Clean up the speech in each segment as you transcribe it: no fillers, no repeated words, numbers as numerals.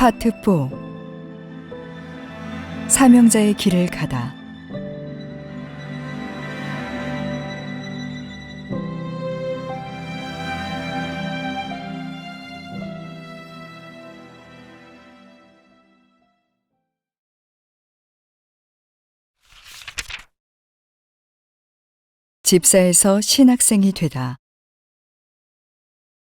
파트 4. 사명자의 길을 가다. 집사에서 신학생이 되다.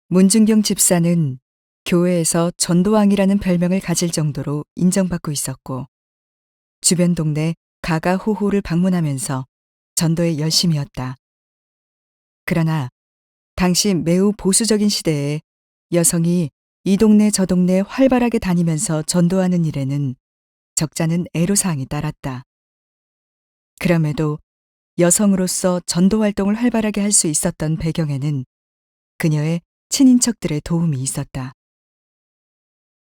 문중경 집사는 교회에서 전도왕이라는 별명을 가질 정도로 인정받고 있었고, 주변 동네 가가호호를 방문하면서 전도에 열심이었다. 그러나 당시 매우 보수적인 시대에 여성이 이 동네 저 동네 활발하게 다니면서 전도하는 일에는 적잖은 애로사항이 따랐다. 그럼에도 여성으로서 전도 활동을 활발하게 할 수 있었던 배경에는 그녀의 친인척들의 도움이 있었다.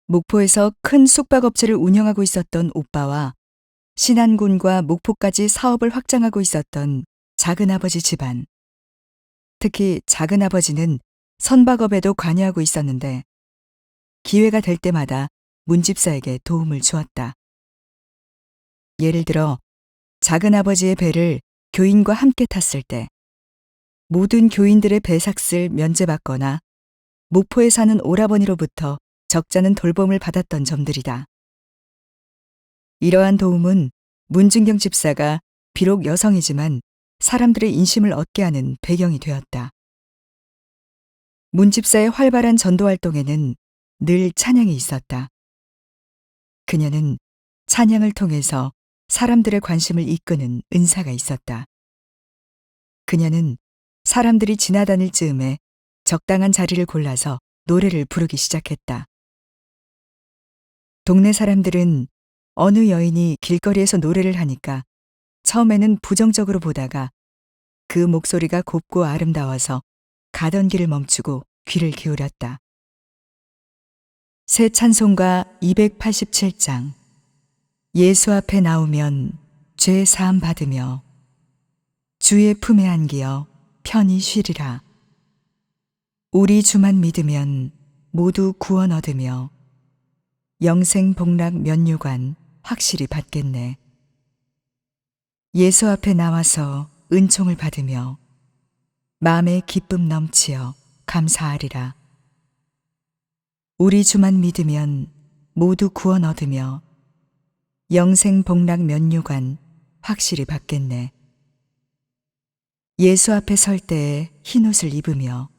목포에서 큰 숙박업체를 운영하고 있었던 오빠와 신안군과 목포까지 사업을 확장하고 있었던 작은아버지 집안. 특히 작은아버지는 선박업에도 관여하고 있었는데 기회가 될 때마다 문집사에게 도움을 주었다. 예를 들어 작은아버지의 배를 교인과 함께 탔을 때 모든 교인들의 배삭슬 면제받거나 목포에 사는 오라버니로부터 적잖은 돌봄을 받았던 점들이다. 이러한 도움은 문중경 집사가 비록 여성이지만 사람들의 인심을 얻게 하는 배경이 되었다. 문 집사의 활발한 전도 활동에는 늘 찬양이 있었다. 그녀는 찬양을 통해서 사람들의 관심을 이끄는 은사가 있었다. 그녀는 사람들이 지나다닐 즈음에 적당한 자리를 골라서 노래를 부르기 시작했다. 동네 사람들은 어느 여인이 길거리에서 노래를 하니까 처음에는 부정적으로 보다가 그 목소리가 곱고 아름다워서 가던 길을 멈추고 귀를 기울였다. 새 찬송가 287장. 예수 앞에 나오면 죄 사함 받으며 주의 품에 안기어 편히 쉬리라. 우리 주만 믿으면 모두 구원 얻으며 영생 복락 면류관 확실히 받겠네. 예수 앞에 나와서 은총을 받으며 마음에 기쁨 넘치어 감사하리라. 우리 주만 믿으면 모두 구원 얻으며 영생 복락 면류관 확실히 받겠네. 예수 앞에 설 때에 흰옷을 입으며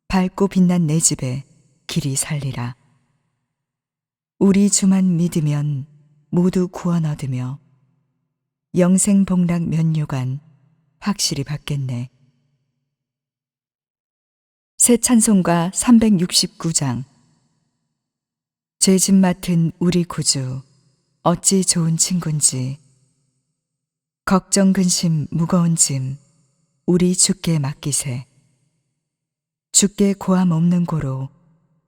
밝고 빛난 내 집에 길이 살리라. 우리 주만 믿으면 모두 구원 얻으며 영생 복락 면류관 확실히 받겠네. 새 찬송가 369장. 죄짐 맡은 우리 구주 어찌 좋은 친군지 걱정 근심 무거운 짐 우리 주께 맡기세. 주께 고함 없는 고로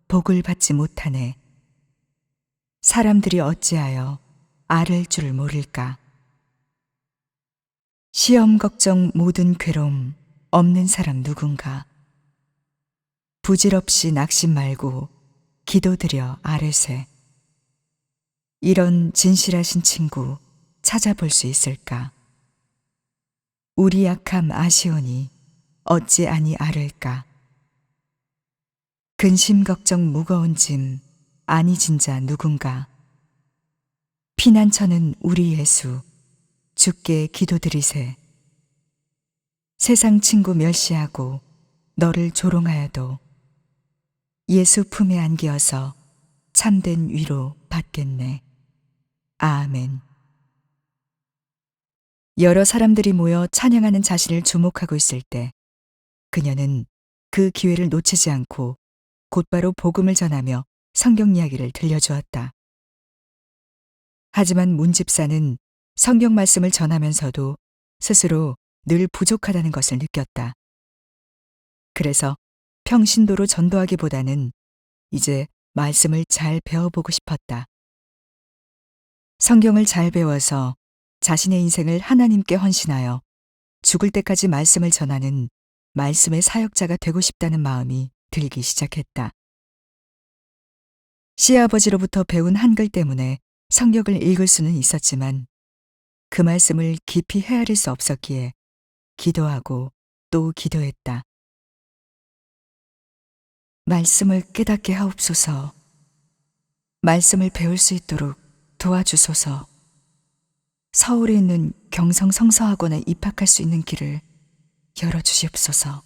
복을 받지 못하네. 사람들이 어찌하여 앓을 줄 모를까. 시험 걱정 모든 괴로움 없는 사람 누군가. 부질없이 낙심 말고 기도드려 아뢰세. 이런 진실하신 친구 찾아볼 수 있을까. 우리 약함 아시오니 어찌 아니 아를까. 근심 걱정 무거운 짐 아니 진자 누군가. 피난처는 우리 예수 주께 기도드리세. 세상 친구 멸시하고 너를 조롱하여도 예수 품에 안기어서 참된 위로 받겠네. 아멘. 여러 사람들이 모여 찬양하는 자신을 주목하고 있을 때 그녀는 그 기회를 놓치지 않고 곧바로 복음을 전하며 성경 이야기를 들려주었다. 하지만 문 집사는 성경 말씀을 전하면서도 스스로 늘 부족하다는 것을 느꼈다. 그래서 평신도로 전도하기보다는 이제 말씀을 잘 배워보고 싶었다. 성경을 잘 배워서 자신의 인생을 하나님께 헌신하여 죽을 때까지 말씀을 전하는 말씀의 사역자가 되고 싶다는 마음이 들기 시작했다. 시아버지로부터 배운 한글 때문에 성경을 읽을 수는 있었지만 그 말씀을 깊이 헤아릴 수 없었기에 기도하고 또 기도했다. 말씀을 깨닫게 하옵소서. 말씀을 배울 수 있도록 도와주소서. 서울에 있는 경성 성서학원에 입학할 수 있는 길을 열어주시옵소서.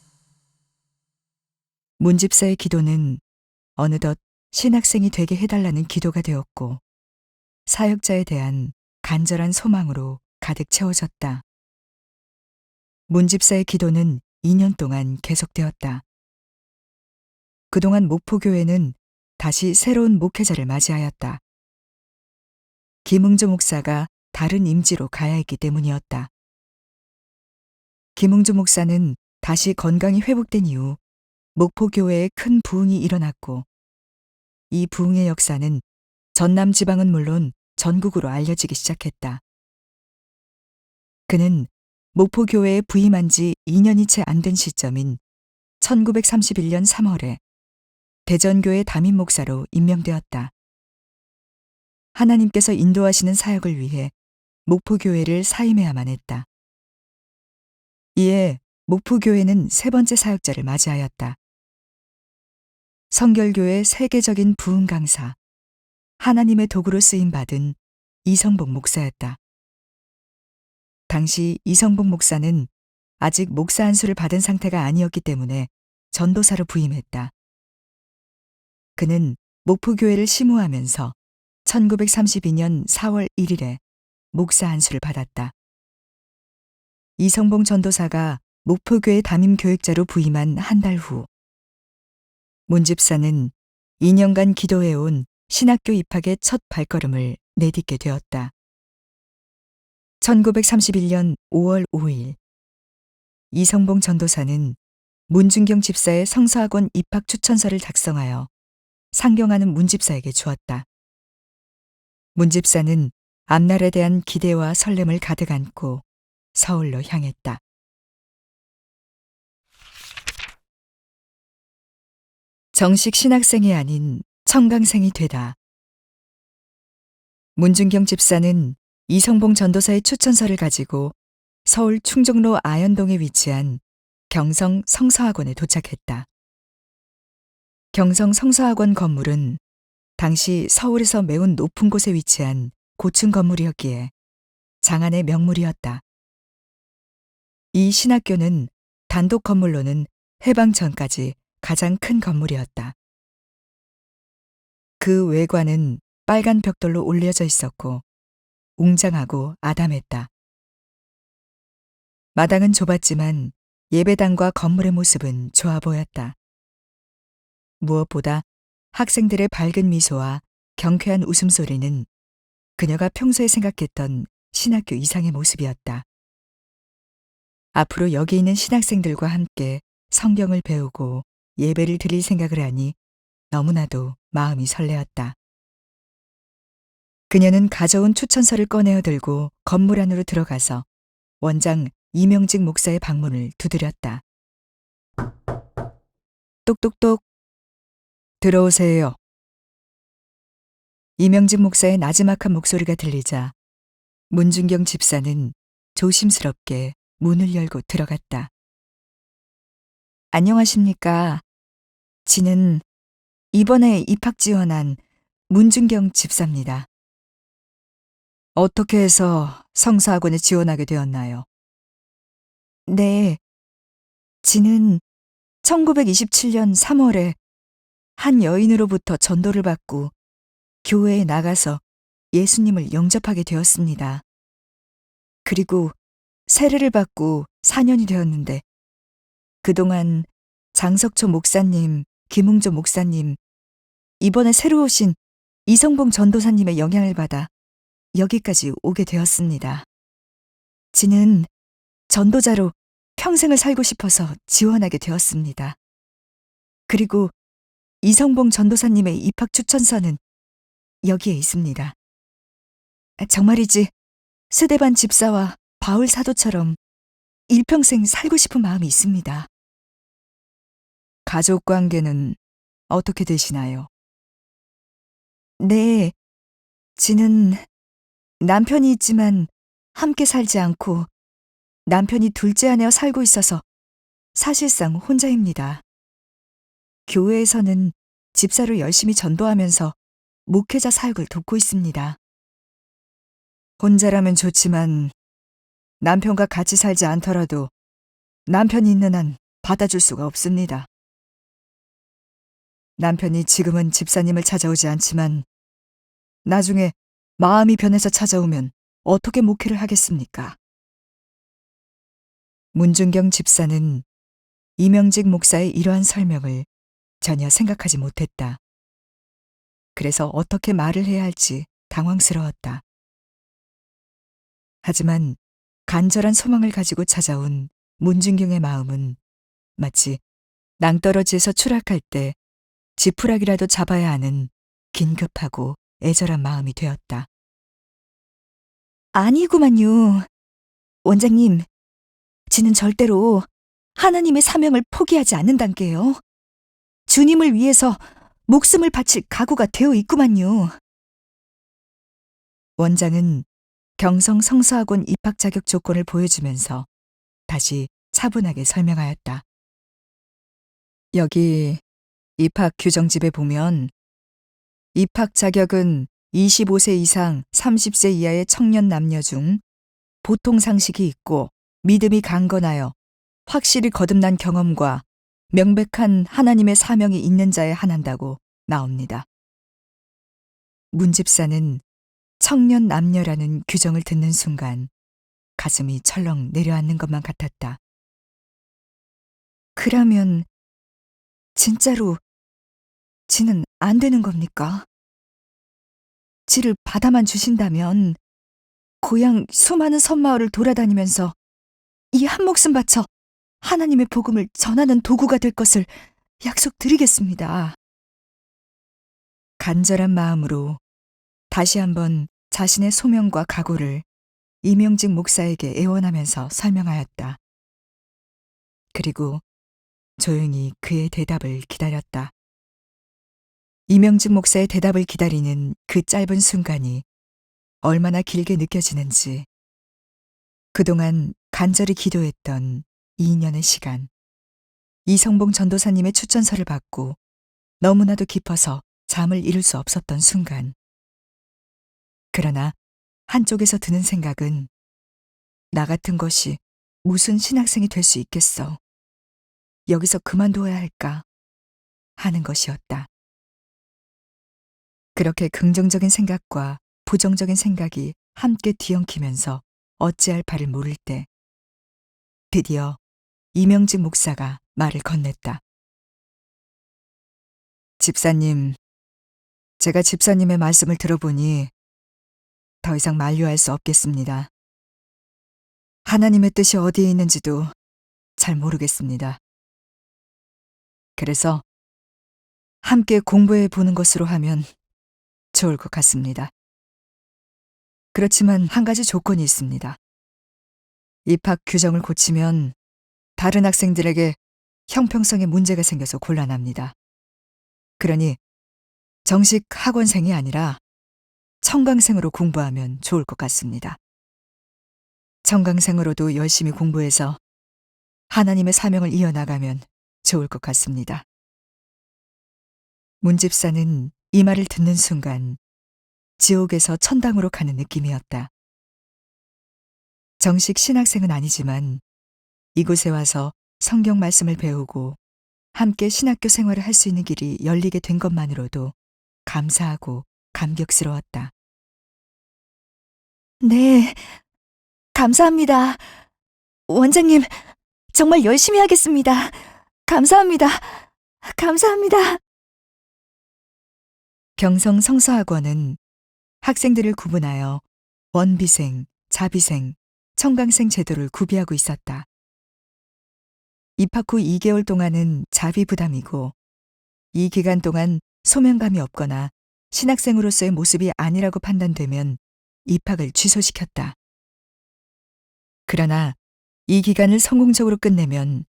문집사의 기도는 어느덧 신학생이 되게 해달라는 기도가 되었고 사역자에 대한 간절한 소망으로 가득 채워졌다. 문집사의 기도는 2년 동안 계속되었다. 그동안 목포교회는 다시 새로운 목회자를 맞이하였다. 김응조 목사가 다른 임지로 가야 했기 때문이었다. 김응조 목사는 다시 건강이 회복된 이후 목포교회에 큰 부흥이 일어났고 이 부흥의 역사는 전남 지방은 물론 전국으로 알려지기 시작했다. 그는 목포교회에 부임한 지 2년이 채 안 된 시점인 1931년 3월에 대전교회 담임 목사로 임명되었다. 하나님께서 인도하시는 사역을 위해 목포교회를 사임해야만 했다. 이에 목포교회는 세 번째 사역자를 맞이하였다. 성결교회 세계적인 부흥 강사, 하나님의 도구로 쓰임받은 이성복 목사였다. 당시 이성복 목사는 아직 목사 안수를 받은 상태가 아니었기 때문에 전도사로 부임했다. 그는 목포교회를 심우하면서 1932년 4월 1일에 목사 안수를 받았다. 이성봉 전도사가 목포교회 담임 교육자로 부임한 한 달 후, 문집사는 2년간 기도해온 신학교 입학의 첫 발걸음을 내딛게 되었다. 1931년 5월 5일, 이성봉 전도사는 문준경 집사의 성서학원 입학 추천서를 작성하여 상경하는 문집사에게 주었다. 문집사는 앞날에 대한 기대와 설렘을 가득 안고 서울로 향했다. 정식 신학생이 아닌 청강생이 되다. 문준경 집사는 이성봉 전도사의 추천서를 가지고 서울 충정로 아현동에 위치한 경성 성서학원에 도착했다. 경성 성서학원 건물은 당시 서울에서 매우 높은 곳에 위치한 고층 건물이었기에 장안의 명물이었다. 이 신학교는 단독 건물로는 해방 전까지 가장 큰 건물이었다. 그 외관은 빨간 벽돌로 올려져 있었고 웅장하고 아담했다. 마당은 좁았지만 예배당과 건물의 모습은 좋아 보였다. 무엇보다 학생들의 밝은 미소와 경쾌한 웃음소리는 그녀가 평소에 생각했던 신학교 이상의 모습이었다. 앞으로 여기 있는 신학생들과 함께 성경을 배우고 예배를 드릴 생각을 하니 너무나도 마음이 설레었다. 그녀는 가져온 추천서를 꺼내어 들고 건물 안으로 들어가서 원장 이명직 목사의 방문을 두드렸다. 똑똑똑. 들어오세요. 이명직 목사의 나지막한 목소리가 들리자 문준경 집사는 조심스럽게 문을 열고 들어갔다. 안녕하십니까. 지는 이번에 입학 지원한 문준경 집사입니다. 어떻게 해서 성서학원에 지원하게 되었나요? 네, 지는 1927년 3월에 한 여인으로부터 전도를 받고 교회에 나가서 예수님을 영접하게 되었습니다. 그리고 세례를 받고 4년이 되었는데 그동안 장석초 목사님, 김웅조 목사님, 이번에 새로 오신 이성봉 전도사님의 영향을 받아 여기까지 오게 되었습니다. 지는 전도자로 평생을 살고 싶어서 지원하게 되었습니다. 그리고 이성봉 전도사님의 입학 추천서는 여기에 있습니다. 정말이지 스데반 집사와 바울 사도처럼 일평생 살고 싶은 마음이 있습니다. 가족 관계는 어떻게 되시나요? 네, 지는 남편이 있지만 함께 살지 않고 남편이 둘째 아내와 살고 있어서 사실상 혼자입니다. 교회에서는 집사로 열심히 전도하면서 목회자 사역을 돕고 있습니다. 혼자라면 좋지만 남편과 같이 살지 않더라도 남편이 있는 한 받아줄 수가 없습니다. 남편이 지금은 집사님을 찾아오지 않지만 나중에 마음이 변해서 찾아오면 어떻게 목회를 하겠습니까? 문준경 집사는 이명직 목사의 이러한 설명을 전혀 생각하지 못했다. 그래서 어떻게 말을 해야 할지 당황스러웠다. 하지만 간절한 소망을 가지고 찾아온 문준경의 마음은 마치 낭떠러지에서 추락할 때 지푸라기라도 잡아야 하는 긴급하고 애절한 마음이 되었다. 아니구만요. 원장님, 지는 절대로 하나님의 사명을 포기하지 않는단께요. 주님을 위해서 목숨을 바칠 각오가 되어 있구만요. 원장은 경성 성서학원 입학 자격 조건을 보여주면서 다시 차분하게 설명하였다. 여기 입학 규정집에 보면 입학 자격은 25세 이상 30세 이하의 청년 남녀 중 보통 상식이 있고 믿음이 강건하여 확실히 거듭난 경험과 명백한 하나님의 사명이 있는 자에 한한다고 나옵니다. 문 집사는 청년 남녀라는 규정을 듣는 순간 가슴이 철렁 내려앉는 것만 같았다. 그러면 진짜로 지는 안 되는 겁니까? 지를 받아만 주신다면 고향 수많은 섬마을을 돌아다니면서 이 한 목숨 바쳐 하나님의 복음을 전하는 도구가 될 것을 약속드리겠습니다. 간절한 마음으로 다시 한번 자신의 소명과 각오를 이명직 목사에게 애원하면서 설명하였다. 그리고 조용히 그의 대답을 기다렸다. 이명직 목사의 대답을 기다리는 그 짧은 순간이 얼마나 길게 느껴지는지 그동안 간절히 기도했던 2년의 시간, 이성봉 전도사님의 추천서를 받고 너무나도 깊어서 잠을 이룰 수 없었던 순간. 그러나 한쪽에서 드는 생각은 나 같은 것이 무슨 신학생이 될 수 있겠어. 여기서 그만둬야 할까 하는 것이었다. 그렇게 긍정적인 생각과 부정적인 생각이 함께 뒤엉키면서 어찌할 바를 모를 때 드디어 이명직 목사가 말을 건넸다. 집사님, 제가 집사님의 말씀을 들어보니 더 이상 만류할 수 없겠습니다. 하나님의 뜻이 어디에 있는지도 잘 모르겠습니다. 그래서 함께 공부해 보는 것으로 하면 좋을 것 같습니다. 그렇지만 한 가지 조건이 있습니다. 입학 규정을 고치면 다른 학생들에게 형평성에 문제가 생겨서 곤란합니다. 그러니 정식 학원생이 아니라 청강생으로 공부하면 좋을 것 같습니다. 청강생으로도 열심히 공부해서 하나님의 사명을 이어나가면 좋을 것 같습니다. 문 집사는 이 말을 듣는 순간 지옥에서 천당으로 가는 느낌이었다. 정식 신학생은 아니지만 이곳에 와서 성경 말씀을 배우고 함께 신학교 생활을 할 수 있는 길이 열리게 된 것만으로도 감사하고 감격스러웠다. 네, 감사합니다. 원장님, 정말 열심히 하겠습니다. 감사합니다. 감사합니다. 경성 성서학원은 학생들을 구분하여 원비생, 자비생, 청강생 제도를 구비하고 있었다. 입학 후 2개월 동안은 자비 부담이고 이 기간 동안 소명감이 없거나 신학생으로서의 모습이 아니라고 판단되면 입학을 취소시켰다. 그러나 이 기간을 성공적으로 끝내면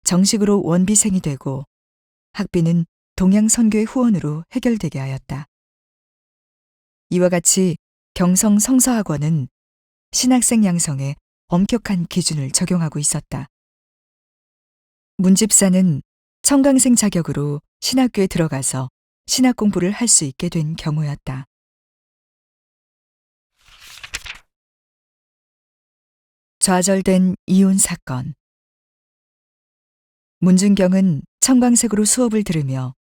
정식으로 원비생이 되고 학비는 동양선교회 후원으로 해결되게 하였다. 이와 같이 경성 성서학원은 신학생 양성에 엄격한 기준을 적용하고 있었다. 문집사는 청강생 자격으로 신학교에 들어가서 신학 공부를 할 수 있게 된 경우였다. 좌절된 이혼 사건. 문준경은 청강생으로 수업을 들으며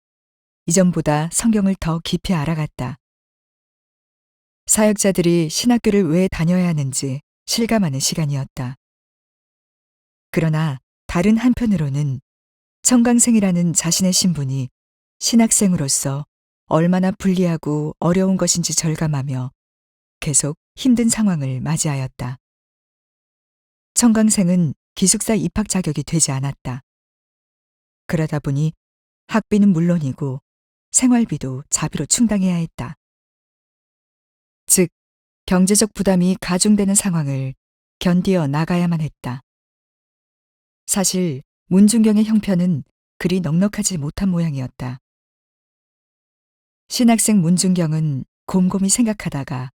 이전보다 성경을 더 깊이 알아갔다. 사역자들이 신학교를 왜 다녀야 하는지 실감하는 시간이었다. 그러나 다른 한편으로는 청강생이라는 자신의 신분이 신학생으로서 얼마나 불리하고 어려운 것인지 절감하며 계속 힘든 상황을 맞이하였다. 청강생은 기숙사 입학 자격이 되지 않았다. 그러다 보니 학비는 물론이고 생활비도 자비로 충당해야 했다. 즉, 경제적 부담이 가중되는 상황을 견디어 나가야만 했다. 사실 문준경의 형편은 그리 넉넉하지 못한 모양이었다. 신학생 문준경은 곰곰이 생각하다가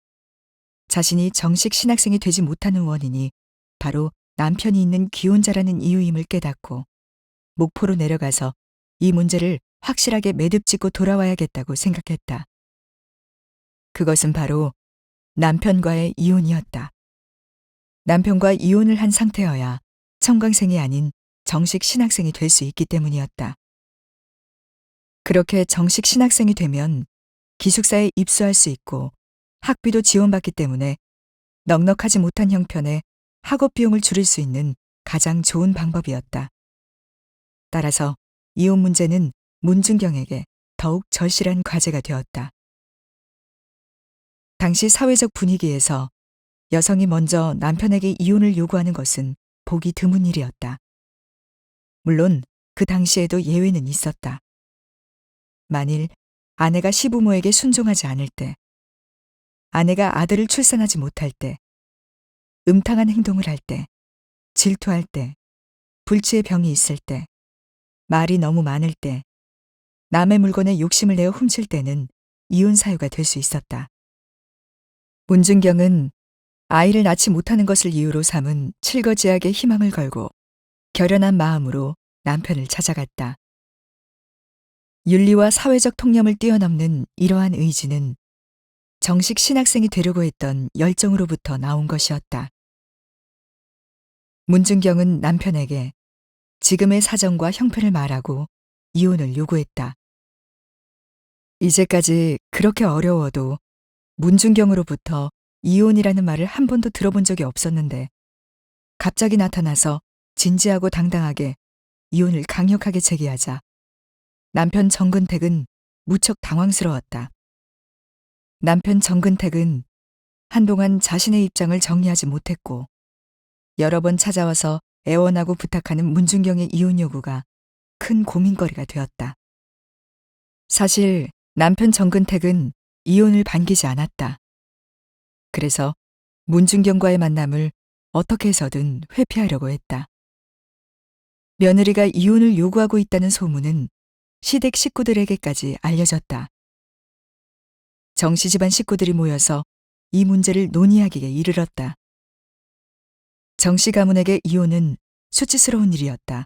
자신이 정식 신학생이 되지 못하는 원인이 바로 남편이 있는 기혼자라는 이유임을 깨닫고 목포로 내려가서 이 문제를 확실하게 매듭짓고 돌아와야겠다고 생각했다. 그것은 바로 남편과의 이혼이었다. 남편과 이혼을 한 상태여야 청강생이 아닌 정식 신학생이 될 수 있기 때문이었다. 그렇게 정식 신학생이 되면 기숙사에 입수할 수 있고 학비도 지원받기 때문에 넉넉하지 못한 형편에 학업 비용을 줄일 수 있는 가장 좋은 방법이었다. 따라서 이혼 문제는 문준경에게 더욱 절실한 과제가 되었다. 당시 사회적 분위기에서 여성이 먼저 남편에게 이혼을 요구하는 것은 보기 드문 일이었다. 물론 그 당시에도 예외는 있었다. 만일 아내가 시부모에게 순종하지 않을 때, 아내가 아들을 출산하지 못할 때, 음탕한 행동을 할 때, 질투할 때, 불치의 병이 있을 때, 말이 너무 많을 때, 남의 물건에 욕심을 내어 훔칠 때는 이혼 사유가 될 수 있었다. 문준경은 아이를 낳지 못하는 것을 이유로 삼은 칠거지약에 희망을 걸고 결연한 마음으로 남편을 찾아갔다. 윤리와 사회적 통념을 뛰어넘는 이러한 의지는 정식 신학생이 되려고 했던 열정으로부터 나온 것이었다. 문준경은 남편에게 지금의 사정과 형편을 말하고 이혼을 요구했다. 이제까지 그렇게 어려워도 문준경으로부터 이혼이라는 말을 한 번도 들어본 적이 없었는데 갑자기 나타나서 진지하고 당당하게 이혼을 강력하게 제기하자 남편 정근택은 무척 당황스러웠다. 남편 정근택은 한동안 자신의 입장을 정리하지 못했고 여러 번 찾아와서 애원하고 부탁하는 문준경의 이혼 요구가 큰 고민거리가 되었다. 사실 남편 정근택은 이혼을 반기지 않았다. 그래서 문준경과의 만남을 어떻게 해서든 회피하려고 했다. 며느리가 이혼을 요구하고 있다는 소문은 시댁 식구들에게까지 알려졌다. 정씨 집안 식구들이 모여서 이 문제를 논의하기에 이르렀다. 정씨 가문에게 이혼은 수치스러운 일이었다.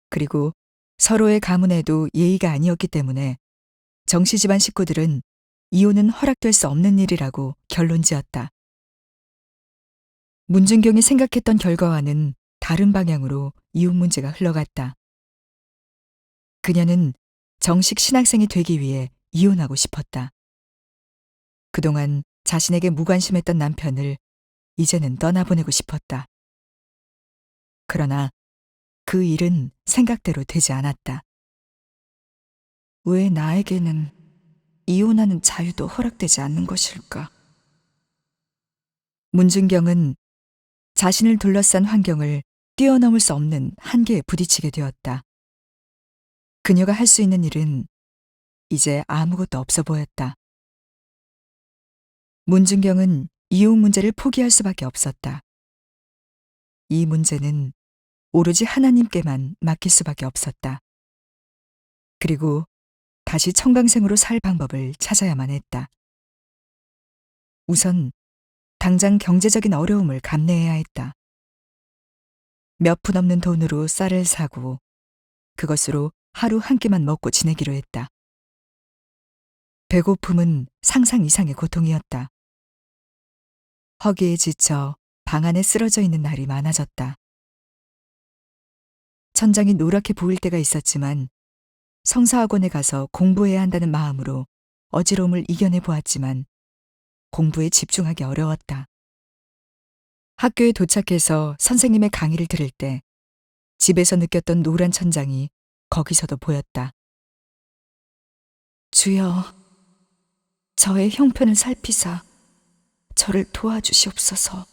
그리고 서로의 가문에도 예의가 아니었기 때문에 정씨 집안 식구들은 이혼은 허락될 수 없는 일이라고 결론지었다. 문준경이 생각했던 결과와는 다른 방향으로 이혼 문제가 흘러갔다. 그녀는 정식 신학생이 되기 위해 이혼하고 싶었다. 그동안 자신에게 무관심했던 남편을 이제는 떠나보내고 싶었다. 그러나 그 일은 생각대로 되지 않았다. 왜 나에게는 이혼하는 자유도 허락되지 않는 것일까? 문준경은 자신을 둘러싼 환경을 뛰어넘을 수 없는 한계에 부딪히게 되었다. 그녀가 할 수 있는 일은 이제 아무것도 없어 보였다. 문준경은 이혼 문제를 포기할 수밖에 없었다. 이 문제는 오로지 하나님께만 맡길 수밖에 없었다. 그리고 다시 청강생으로 살 방법을 찾아야만 했다. 우선 당장 경제적인 어려움을 감내해야 했다. 몇 푼 없는 돈으로 쌀을 사고 그것으로 하루 한 끼만 먹고 지내기로 했다. 배고픔은 상상 이상의 고통이었다. 허기에 지쳐 방 안에 쓰러져 있는 날이 많아졌다. 천장이 노랗게 보일 때가 있었지만 성서학원에 가서 공부해야 한다는 마음으로 어지러움을 이겨내 보았지만 공부에 집중하기 어려웠다. 학교에 도착해서 선생님의 강의를 들을 때 집에서 느꼈던 노란 천장이 거기서도 보였다. 주여, 저의 형편을 살피사 저를 도와주시옵소서.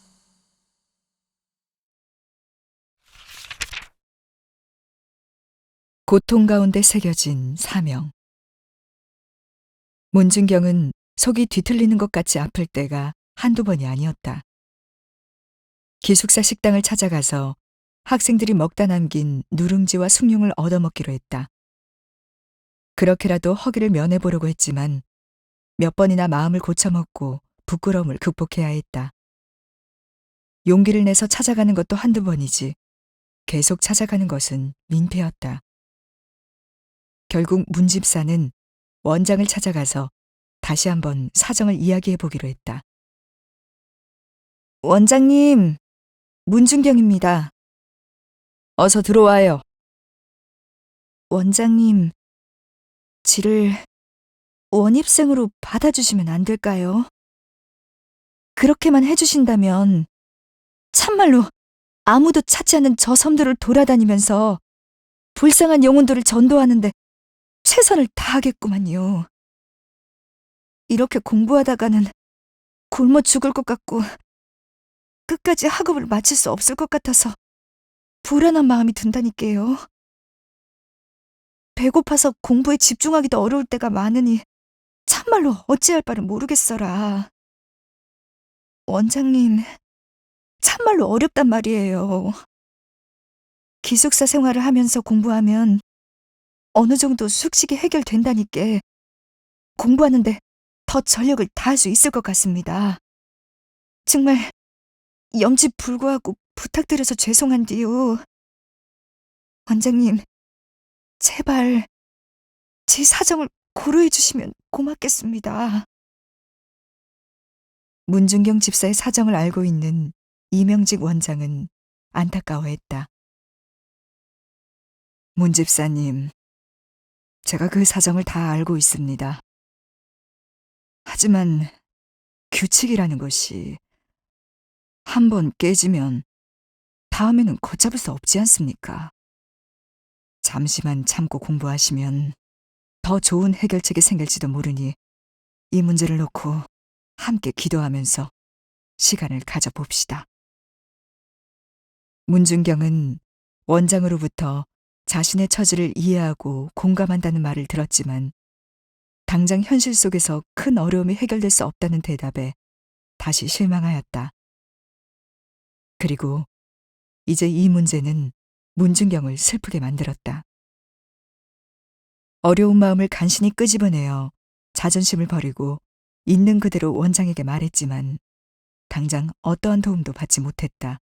고통 가운데 새겨진 사명. 문준경은 속이 뒤틀리는 것 같이 아플 때가 한두 번이 아니었다. 기숙사 식당을 찾아가서 학생들이 먹다 남긴 누룽지와 숭늉을 얻어먹기로 했다. 그렇게라도 허기를 면해보려고 했지만 몇 번이나 마음을 고쳐먹고 부끄러움을 극복해야 했다. 용기를 내서 찾아가는 것도 한두 번이지 계속 찾아가는 것은 민폐였다. 결국 문 집사는 원장을 찾아가서 다시 한번 사정을 이야기해 보기로 했다. 원장님, 문준경입니다. 어서 들어와요. 원장님, 지를 원입생으로 받아주시면 안 될까요? 그렇게만 해주신다면 참말로 아무도 찾지 않는 저 섬들을 돌아다니면서 불쌍한 영혼들을 전도하는데 최선을 다하겠구만요. 이렇게 공부하다가는 굶어 죽을 것 같고 끝까지 학업을 마칠 수 없을 것 같아서 불안한 마음이 든다니까요. 배고파서 공부에 집중하기도 어려울 때가 많으니 참말로 어찌할 바를 모르겠어라. 원장님, 참말로 어렵단 말이에요. 기숙사 생활을 하면서 공부하면 어느 정도 숙식이 해결된다니까 공부하는데 더 전력을 다할 수 있을 것 같습니다. 정말 염치불구하고 부탁드려서 죄송한디요. 원장님, 제발 제 사정을 고려해 주시면 고맙겠습니다. 문준경 집사의 사정을 알고 있는 이명직 원장은 안타까워했다. 문 집사님, 제가 그 사정을 다 알고 있습니다. 하지만 규칙이라는 것이 한 번 깨지면 다음에는 걷잡을 수 없지 않습니까? 잠시만 참고 공부하시면 더 좋은 해결책이 생길지도 모르니 이 문제를 놓고 함께 기도하면서 시간을 가져봅시다. 문준경은 원장으로부터 자신의 처지를 이해하고 공감한다는 말을 들었지만 당장 현실 속에서 큰 어려움이 해결될 수 없다는 대답에 다시 실망하였다. 그리고 이제 이 문제는 문준경을 슬프게 만들었다. 어려운 마음을 간신히 끄집어내어 자존심을 버리고 있는 그대로 원장에게 말했지만 당장 어떠한 도움도 받지 못했다.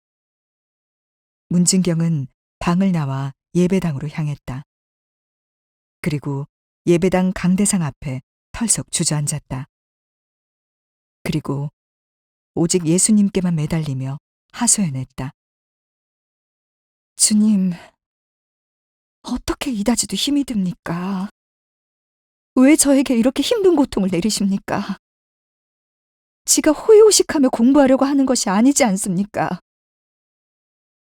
문준경은 방을 나와 예배당으로 향했다. 그리고 예배당 강대상 앞에 털썩 주저앉았다. 그리고 오직 예수님께만 매달리며 하소연했다. 주님, 어떻게 이다지도 힘이 듭니까? 왜 저에게 이렇게 힘든 고통을 내리십니까? 지가 호의호식하며 공부하려고 하는 것이 아니지 않습니까?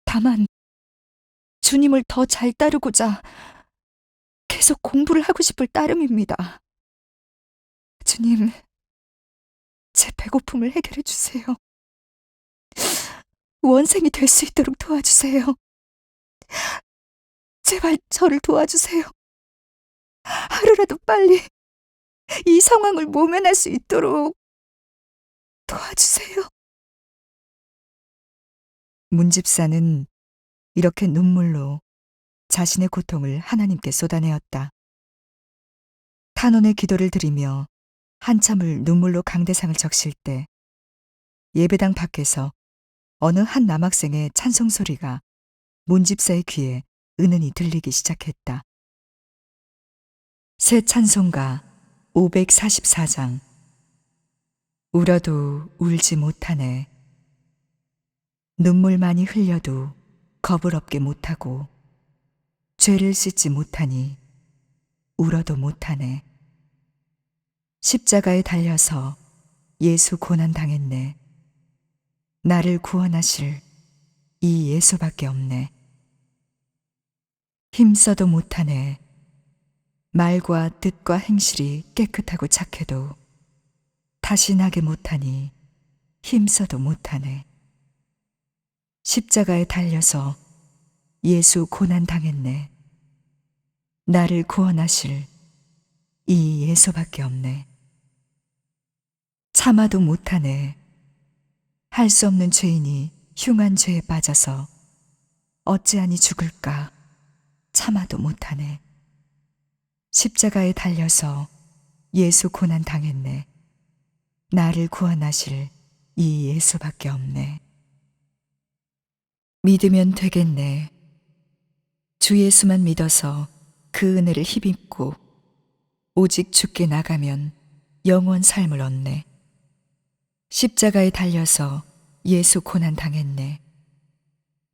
다만 주님을 더 잘 따르고자 계속 공부를 하고 싶을 따름입니다. 주님, 제 배고픔을 해결해 주세요. 원생이 될 수 있도록 도와주세요. 제발 저를 도와주세요. 하루라도 빨리 이 상황을 모면할 수 있도록 도와주세요. 문 집사는 이렇게 눈물로 자신의 고통을 하나님께 쏟아내었다. 탄원의 기도를 드리며 한참을 눈물로 강대상을 적실 때 예배당 밖에서 어느 한 남학생의 찬송 소리가 문집사의 귀에 은은히 들리기 시작했다. 새 찬송가 544장. 울어도 울지 못하네. 눈물 많이 흘려도 겁을 없게 못하고 죄를 씻지 못하니 울어도 못하네. 십자가에 달려서 예수 고난 당했네. 나를 구원하실 이 예수밖에 없네. 힘써도 못하네. 말과 뜻과 행실이 깨끗하고 착해도 다시 나게 못하니 힘써도 못하네. 십자가에 달려서 예수 고난 당했네. 나를 구원하실 이 예수밖에 없네. 참아도 못하네. 할 수 없는 죄인이 흉한 죄에 빠져서 어찌하니 죽을까 참아도 못하네. 십자가에 달려서 예수 고난 당했네. 나를 구원하실 이 예수밖에 없네. 믿으면 되겠네. 주 예수만 믿어서 그 은혜를 힘입고 오직 주께 나가면 영원 삶을 얻네. 십자가에 달려서 예수 고난 당했네.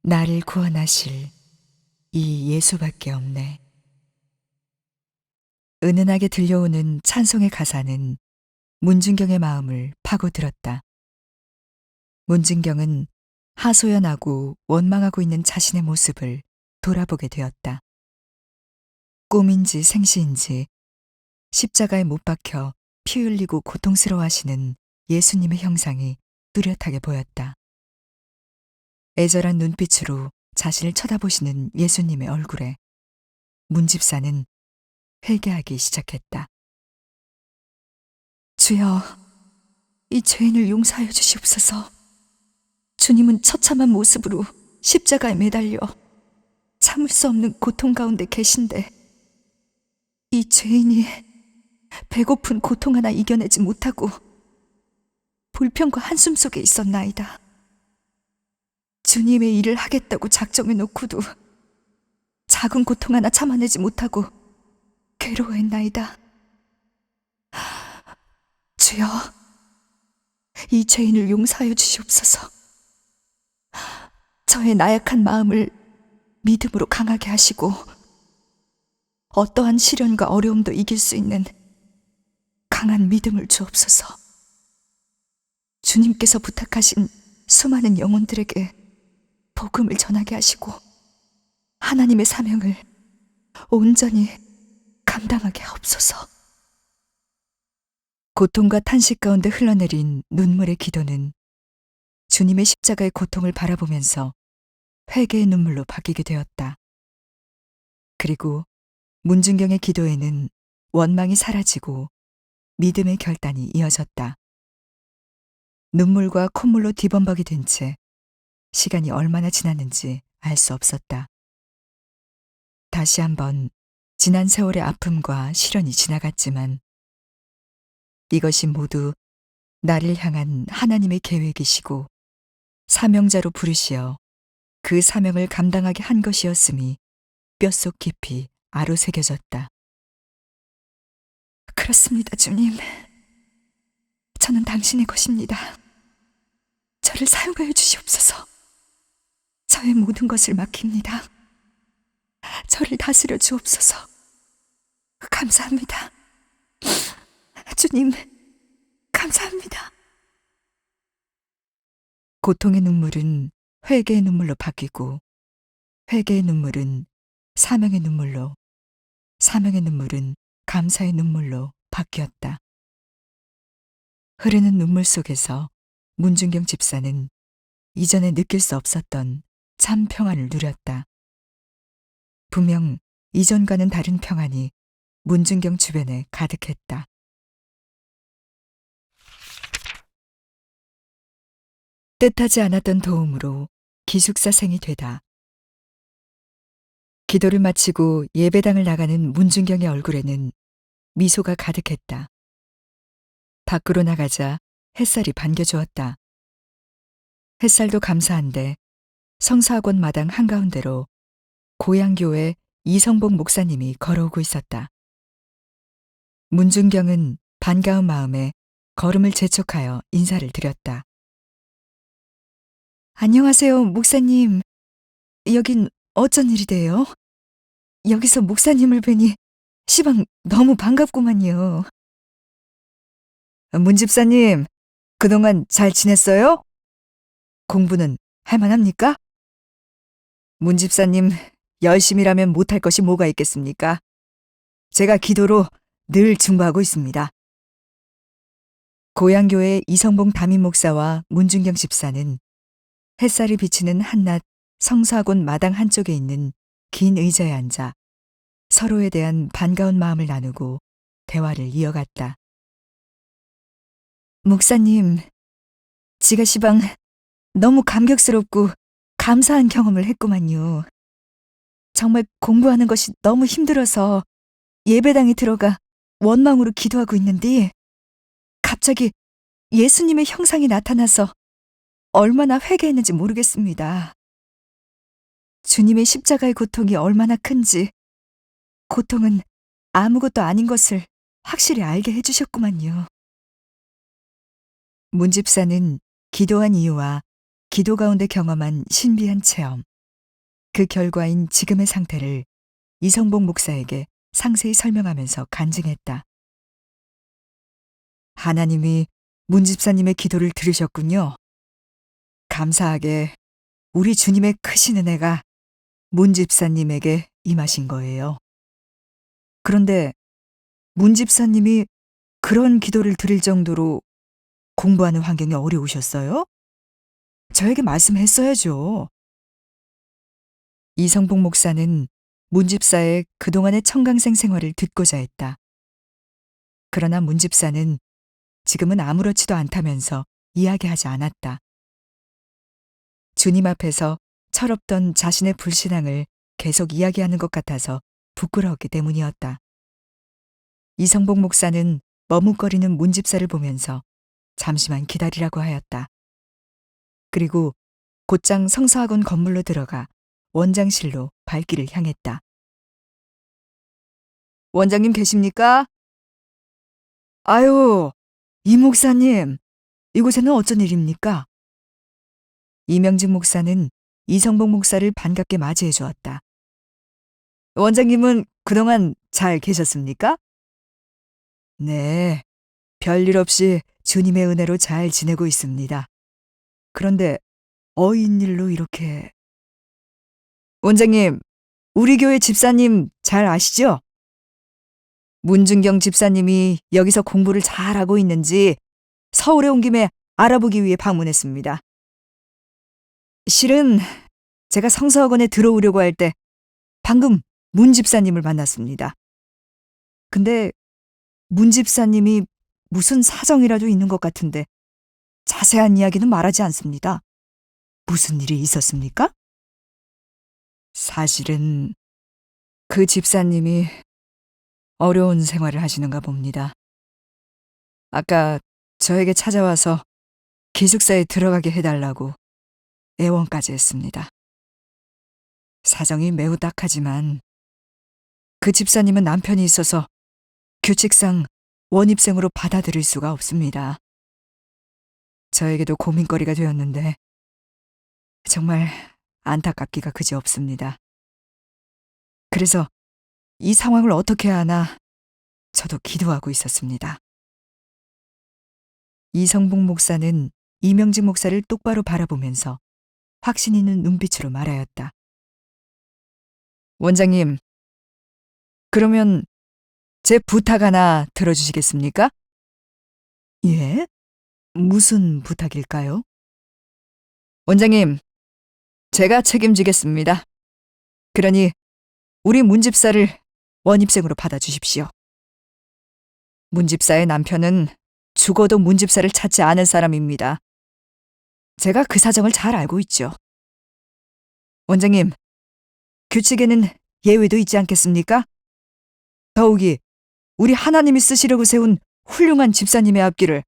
나를 구원하실 이 예수밖에 없네. 은은하게 들려오는 찬송의 가사는 문준경의 마음을 파고들었다. 문준경은 하소연하고 원망하고 있는 자신의 모습을 돌아보게 되었다. 꿈인지 생시인지 십자가에 못 박혀 피 흘리고 고통스러워하시는 예수님의 형상이 뚜렷하게 보였다. 애절한 눈빛으로 자신을 쳐다보시는 예수님의 얼굴에 문집사는 회개하기 시작했다. 주여, 이 죄인을 용서하여 주시옵소서. 주님은 처참한 모습으로 십자가에 매달려 참을 수 없는 고통 가운데 계신데 이 죄인이 배고픈 고통 하나 이겨내지 못하고 불평과 한숨 속에 있었나이다. 주님의 일을 하겠다고 작정해 놓고도 작은 고통 하나 참아내지 못하고 괴로워했나이다. 주여, 이 죄인을 용서하여 주시옵소서. 저의 나약한 마음을 믿음으로 강하게 하시고 어떠한 시련과 어려움도 이길 수 있는 강한 믿음을 주옵소서. 주님께서 부탁하신 수많은 영혼들에게 복음을 전하게 하시고 하나님의 사명을 온전히 감당하게 하옵소서. 고통과 탄식 가운데 흘러내린 눈물의 기도는 주님의 십자가의 고통을 바라보면서 회개의 눈물로 바뀌게 되었다. 그리고 문준경의 기도에는 원망이 사라지고 믿음의 결단이 이어졌다. 눈물과 콧물로 뒤범벅이 된 채 시간이 얼마나 지났는지 알 수 없었다. 다시 한번 지난 세월의 아픔과 시련이 지나갔지만 이것이 모두 나를 향한 하나님의 계획이시고 사명자로 부르시어 그 사명을 감당하게 한 것이었음이 뼛속 깊이 아로새겨졌다. 그렇습니다, 주님. 저는 당신의 것입니다. 저를 사용하여 주시옵소서. 저의 모든 것을 맡깁니다. 저를 다스려 주옵소서. 감사합니다. 주님, 감사합니다. 고통의 눈물은 회개의 눈물로 바뀌고 회개의 눈물은 사명의 눈물로, 사명의 눈물은 감사의 눈물로 바뀌었다. 흐르는 눈물 속에서 문준경 집사는 이전에 느낄 수 없었던 참 평안을 누렸다. 분명 이전과는 다른 평안이 문준경 주변에 가득했다. 뜻하지 않았던 도움으로 기숙사생이 되다. 기도를 마치고 예배당을 나가는 문준경의 얼굴에는 미소가 가득했다. 밖으로 나가자 햇살이 반겨주었다. 햇살도 감사한데 성사학원 마당 한가운데로 고향교회 이성복 목사님이 걸어오고 있었다. 문준경은 반가운 마음에 걸음을 재촉하여 인사를 드렸다. 안녕하세요, 목사님. 여긴 어쩐 일이래요? 여기서 목사님을 뵈니 시방 너무 반갑구만요. 문 집사님, 그동안 잘 지냈어요? 공부는 할만합니까? 문 집사님, 열심히라면 못할 것이 뭐가 있겠습니까? 제가 기도로 늘 중보하고 있습니다. 고향교회 이성봉 담임 목사와 문준경 집사는 햇살이 비치는 한낮 성사학원 마당 한쪽에 있는 긴 의자에 앉아 서로에 대한 반가운 마음을 나누고 대화를 이어갔다. 목사님, 지가 시방 너무 감격스럽고 감사한 경험을 했구만요. 정말 공부하는 것이 너무 힘들어서 예배당에 들어가 원망으로 기도하고 있는데 갑자기 예수님의 형상이 나타나서 얼마나 회개했는지 모르겠습니다. 주님의 십자가의 고통이 얼마나 큰지, 고통은 아무것도 아닌 것을 확실히 알게 해주셨구만요. 문 집사는 기도한 이유와 기도 가운데 경험한 신비한 체험, 그 결과인 지금의 상태를 이성복 목사에게 상세히 설명하면서 간증했다. 하나님이 문 집사님의 기도를 들으셨군요. 감사하게 우리 주님의 크신 은혜가 문 집사님에게 임하신 거예요. 그런데 문 집사님이 그런 기도를 드릴 정도로 공부하는 환경이 어려우셨어요? 저에게 말씀했어야죠. 이성복 목사는 문 집사의 그동안의 청강생 생활을 듣고자 했다. 그러나 문 집사는 지금은 아무렇지도 않다면서 이야기하지 않았다. 주님 앞에서 철없던 자신의 불신앙을 계속 이야기하는 것 같아서 부끄러웠기 때문이었다. 이성복 목사는 머뭇거리는 문 집사를 보면서 잠시만 기다리라고 하였다. 그리고 곧장 성서학원 건물로 들어가 원장실로 발길을 향했다. 원장님 계십니까? 아유, 이 목사님, 이곳에는 어쩐 일입니까? 이명직 목사는 이성복 목사를 반갑게 맞이해 주었다. 원장님은 그동안 잘 계셨습니까? 네, 별일 없이 주님의 은혜로 잘 지내고 있습니다. 그런데 어인일로 이렇게... 원장님, 우리 교회 집사님 잘 아시죠? 문준경 집사님이 여기서 공부를 잘하고 있는지 서울에 온 김에 알아보기 위해 방문했습니다. 실은 제가 성서학원에 들어오려고 할 때 방금 문 집사님을 만났습니다. 근데 문 집사님이 무슨 사정이라도 있는 것 같은데 자세한 이야기는 말하지 않습니다. 무슨 일이 있었습니까? 사실은 그 집사님이 어려운 생활을 하시는가 봅니다. 아까 저에게 찾아와서 기숙사에 들어가게 해달라고 애원까지 했습니다. 사정이 매우 딱하지만 그 집사님은 남편이 있어서 규칙상 원입생으로 받아들일 수가 없습니다. 저에게도 고민거리가 되었는데 정말 안타깝기가 그지없습니다. 그래서 이 상황을 어떻게 해야 하나 저도 기도하고 있었습니다. 이성복 목사는 이명직 목사를 똑바로 바라보면서 확신 있는 눈빛으로 말하였다. 원장님, 그러면 제 부탁 하나 들어주시겠습니까? 예? 무슨 부탁일까요? 원장님, 제가 책임지겠습니다. 그러니 우리 문 집사를 원입생으로 받아주십시오. 문 집사의 남편은 죽어도 문 집사를 찾지 않은 사람입니다. 제가 그 사정을 잘 알고 있죠. 원장님, 규칙에는 예외도 있지 않겠습니까? 더욱이 우리 하나님이 쓰시려고 세운 훌륭한 집사님의 앞길을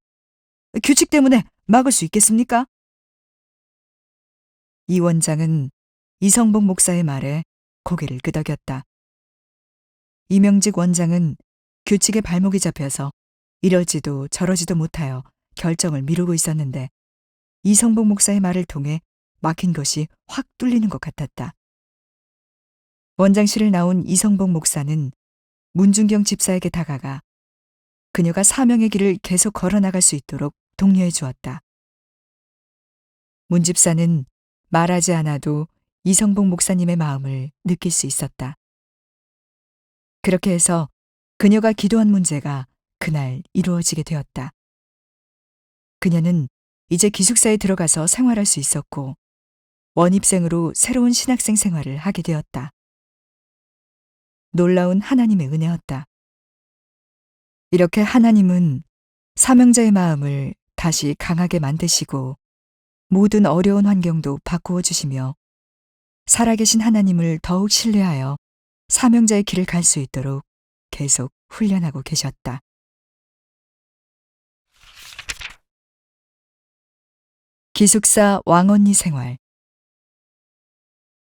규칙 때문에 막을 수 있겠습니까? 이 원장은 이성복 목사의 말에 고개를 끄덕였다. 이명직 원장은 규칙에 발목이 잡혀서 이러지도 저러지도 못하여 결정을 미루고 있었는데 이성복 목사의 말을 통해 막힌 것이 확 뚫리는 것 같았다. 원장실을 나온 이성복 목사는 문준경 집사에게 다가가 그녀가 사명의 길을 계속 걸어나갈 수 있도록 독려해 주었다. 문 집사는 말하지 않아도 이성복 목사님의 마음을 느낄 수 있었다. 그렇게 해서 그녀가 기도한 문제가 그날 이루어지게 되었다. 그녀는 이제 기숙사에 들어가서 생활할 수 있었고 원입생으로 새로운 신학생 생활을 하게 되었다. 놀라운 하나님의 은혜였다. 이렇게 하나님은 사명자의 마음을 다시 강하게 만드시고 모든 어려운 환경도 바꾸어 주시며 살아계신 하나님을 더욱 신뢰하여 사명자의 길을 갈 수 있도록 계속 훈련하고 계셨다. 기숙사 왕언니 생활.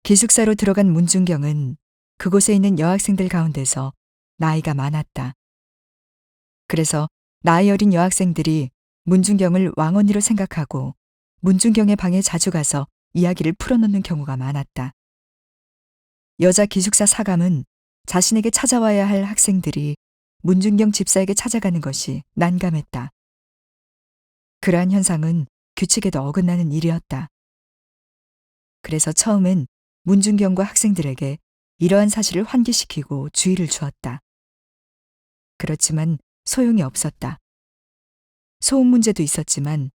기숙사로 들어간 문준경은 그곳에 있는 여학생들 가운데서 나이가 많았다. 그래서 나이 어린 여학생들이 문준경을 왕언니로 생각하고 문준경의 방에 자주 가서 이야기를 풀어놓는 경우가 많았다. 여자 기숙사 사감은 자신에게 찾아와야 할 학생들이 문준경 집사에게 찾아가는 것이 난감했다. 그러한 현상은 규칙에도 어긋나는 일이었다. 그래서 처음엔 문준경과 학생들에게 이러한 사실을 환기시키고 주의를 주었다. 그렇지만 소용이 없었다. 소음 문제도 있었지만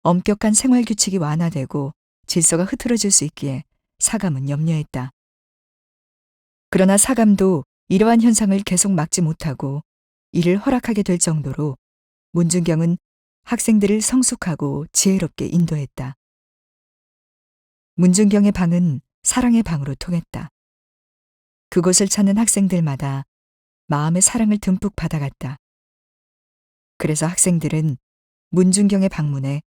엄격한 생활 규칙이 완화되고 질서가 흐트러질 수 있기에 사감은 염려했다. 그러나 사감도 이러한 현상을 계속 막지 못하고 이를 허락하게 될 정도로 문준경은 학생들을 성숙하고 지혜롭게 인도했다. 문준경의 방은 사랑의 방으로 통했다. 그곳을 찾는 학생들마다 마음의 사랑을 듬뿍 받아갔다. 그래서 학생들은 문준경의 방문에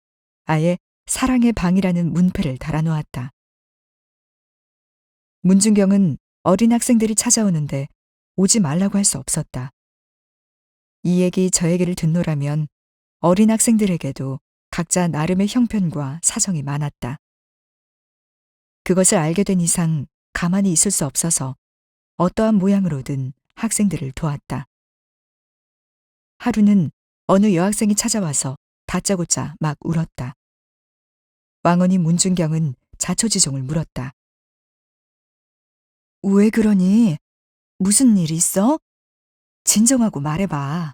아예 사랑의 방이라는 문패를 달아놓았다. 문준경은 어린 학생들이 찾아오는데 오지 말라고 할 수 없었다. 이 얘기 저 얘기를 듣노라면 어린 학생들에게도 각자 나름의 형편과 사정이 많았다. 그것을 알게 된 이상 가만히 있을 수 없어서 어떠한 모양으로든 학생들을 도왔다. 하루는 어느 여학생이 찾아와서 다짜고짜 막 울었다. 왕언니 문준경은 자초지종을 물었다. 왜 그러니? 무슨 일 있어? 진정하고 말해봐.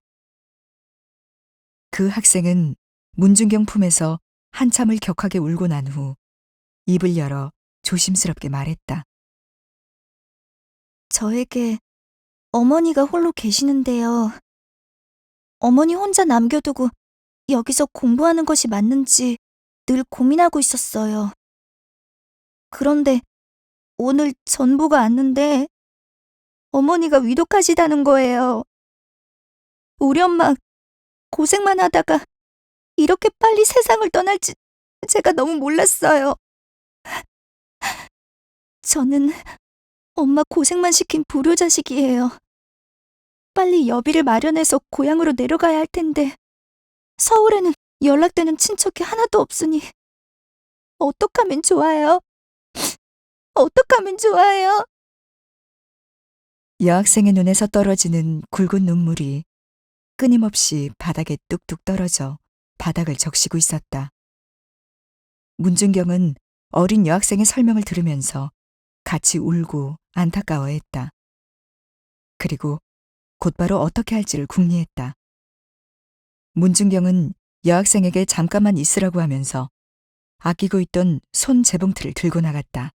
그 학생은 문준경 품에서 한참을 격하게 울고 난 후 입을 열어 조심스럽게 말했다. 저에게 어머니가 홀로 계시는데요. 어머니 혼자 남겨두고 여기서 공부하는 것이 맞는지 늘 고민하고 있었어요. 그런데 오늘 전부가 왔는데 어머니가 위독하시다는 거예요. 우리 엄마 고생만 하다가 이렇게 빨리 세상을 떠날지 제가 너무 몰랐어요. 저는 엄마 고생만 시킨 불효자식이에요. 빨리 여비를 마련해서 고향으로 내려가야 할 텐데 서울에는 연락되는 친척이 하나도 없으니 어떡하면 좋아요? 어떡하면 좋아요? 여학생의 눈에서 떨어지는 굵은 눈물이 끊임없이 바닥에 뚝뚝 떨어져 바닥을 적시고 있었다. 문준경은 어린 여학생의 설명을 들으면서 같이 울고 안타까워했다. 그리고 곧바로 어떻게 할지를 궁리했다. 문준경은 여학생에게 잠깐만 있으라고 하면서 아끼고 있던 손 재봉틀을 들고 나갔다.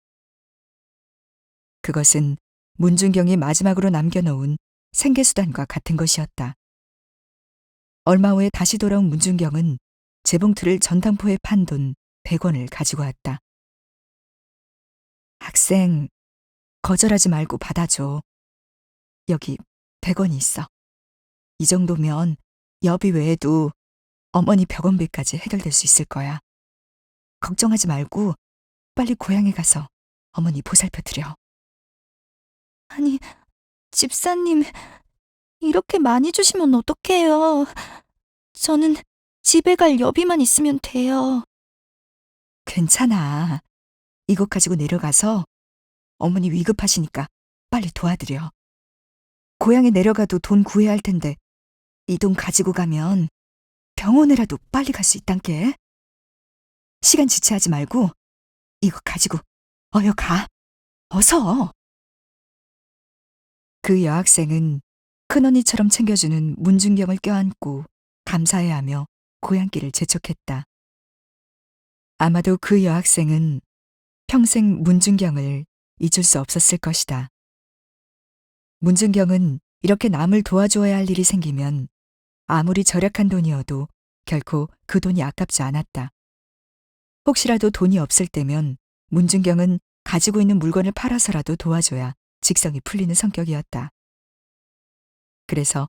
그것은 문준경이 마지막으로 남겨놓은 생계수단과 같은 것이었다. 얼마 후에 다시 돌아온 문준경은 재봉틀을 전당포에 판 돈 100원을 가지고 왔다. 학생, 거절하지 말고 받아줘. 여기 100원이 있어. 이 정도면 여비 외에도 어머니 병원비까지 해결될 수 있을 거야. 걱정하지 말고 빨리 고향에 가서 어머니 보살펴 드려. 아니, 집사님, 이렇게 많이 주시면 어떡해요. 저는 집에 갈 여비만 있으면 돼요. 괜찮아. 이것 가지고 내려가서 어머니 위급하시니까 빨리 도와드려. 고향에 내려가도 돈 구해야 할 텐데 이 돈 가지고 가면 병원에라도 빨리 갈 수 있단께. 시간 지체하지 말고 이거 가지고 어여 가. 어서. 그 여학생은 큰언니처럼 챙겨주는 문준경을 껴안고 감사해하며 고향길을 재촉했다. 아마도 그 여학생은 평생 문준경을 잊을 수 없었을 것이다. 문준경은 이렇게 남을 도와주어야 할 일이 생기면 아무리 절약한 돈이어도 결코 그 돈이 아깝지 않았다. 혹시라도 돈이 없을 때면 문준경은 가지고 있는 물건을 팔아서라도 도와줘야 직성이 풀리는 성격이었다. 그래서